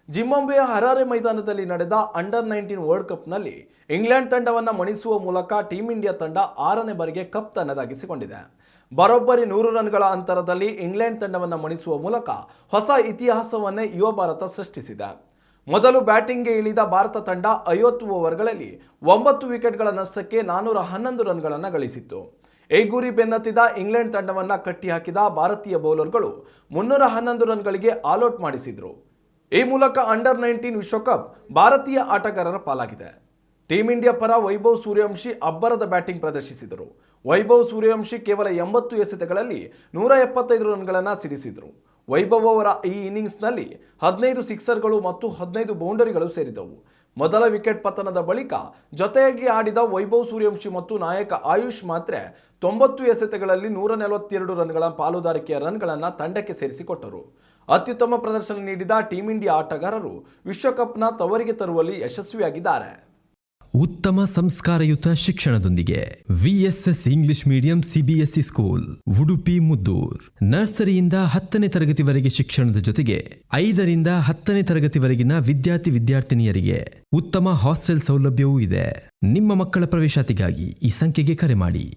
ಜಿಂಬಾಬ್ವೆಯ ಹರಾರೆ ಮೈದಾನದಲ್ಲಿ ನಡೆದ ಅಂಡರ್-19 world ಕಪ್ನಲ್ಲಿ England ತಂಡವನ್ನು ಮಣಿಸುವ ಮೂಲಕ ಟೀಂ ಇಂಡಿಯಾ ತಂಡ 6ನೇ ಬಾರಿಗೆ ಕಪ್ ತನ್ನದಾಗಿಸಿಕೊಂಡಿದೆ. ಬರೋಬ್ಬರಿ 100 ರನ್ಗಳ ಅಂತರದಲ್ಲಿ ಇಂಗ್ಲೆಂಡ್ ತಂಡವನ್ನು ಮಣಿಸುವ ಮೂಲಕ ಹೊಸ ಇತಿಹಾಸವನ್ನೇ ಯುವ ಭಾರತ ಸೃಷ್ಟಿಸಿದೆ. ಮೊದಲು ಬ್ಯಾಟಿಂಗ್ಗೆ ಇಳಿದ ಭಾರತ ತಂಡ 50 ಓವರ್ಗಳಲ್ಲಿ 9 ವಿಕೆಟ್ಗಳ ನಷ್ಟಕ್ಕೆ 411 ರನ್ಗಳನ್ನು ಗಳಿಸಿತ್ತು. ಈ ಗುರಿ ಬೆನ್ನತ್ತಿದ ಇಂಗ್ಲೆಂಡ್ ತಂಡವನ್ನು ಕಟ್ಟಿಹಾಕಿದ ಭಾರತೀಯ ಬೌಲರ್ಗಳು 311 ರನ್ಗಳಿಗೆ ಆಲ್ಔಟ್ ಮಾಡಿಸಿದ್ರು. ಈ ಮೂಲಕ ಅಂಡರ್-19 ವಿಶ್ವಕಪ್ ಭಾರತೀಯ ಆಟಗಾರರ ಪಾಲಾಗಿದೆ. ಟೀಂ ಇಂಡಿಯಾ ಪರ ವೈಭವ್ ಸೂರ್ಯವಂಶಿ ಅಬ್ಬರದ ಬ್ಯಾಟಿಂಗ್ ಪ್ರದರ್ಶಿಸಿದರು. ವೈಭವ್ ಸೂರ್ಯವಂಶಿ ಕೇವಲ 80 ಎಸೆತಗಳಲ್ಲಿ 175 ರನ್ಗಳನ್ನು ಸಿಡಿಸಿದರು. ವೈಭವ್ ಅವರ ಈ ಇನ್ನಿಂಗ್ಸ್ನಲ್ಲಿ 15 ಸಿಕ್ಸರ್ಗಳು ಮತ್ತು 15 ಬೌಂಡರಿಗಳು ಸೇರಿದವು. ಮೊದಲ ವಿಕೆಟ್ ಪತನದ ಬಳಿಕ ಜೊತೆಯಾಗಿ ಆಡಿದ ವೈಭವ್ ಸೂರ್ಯವಂಶಿ ಮತ್ತು ನಾಯಕ ಆಯುಷ್ ಮಾತ್ರೆ 90 ಎಸೆತಗಳಲ್ಲಿ 142 ರನ್ಗಳ ಪಾಲುದಾರಿಕೆಯ ರನ್ಗಳನ್ನು ತಂಡಕ್ಕೆ ಸೇರಿಸಿಕೊಟ್ಟರು. ಅತ್ಯುತ್ತಮ ಪ್ರದರ್ಶನ ನೀಡಿದ ಟೀಂ ಇಂಡಿಯಾ ಆಟಗಾರರು ವಿಶ್ವಕಪ್ನ ತವರಿಗೆ ತರುವಲ್ಲಿ ಯಶಸ್ವಿಯಾಗಿದ್ದಾರೆ. ಉತ್ತಮ ಸಂಸ್ಕಾರಯುತ ಶಿಕ್ಷಣದೊಂದಿಗೆ VSS English medium CBSE school Udupi Muddur. ನರ್ಸರಿಯಿಂದ 10ನೇ ತರಗತಿವರೆಗೆ ಶಿಕ್ಷಣದ ಜೊತೆಗೆ 5ರಿಂದ 10ನೇ ತರಗತಿವರೆಗಿನ ವಿದ್ಯಾರ್ಥಿನಿಯರಿಗೆ ಉತ್ತಮ ಹಾಸ್ಟೆಲ್ ಸೌಲಭ್ಯವೂ ಇದೆ. ನಿಮ್ಮ ಮಕ್ಕಳ ಪ್ರವೇಶಾತಿಗಾಗಿ ಈ ಸಂಖ್ಯೆಗೆ ಕರೆ ಮಾಡಿ.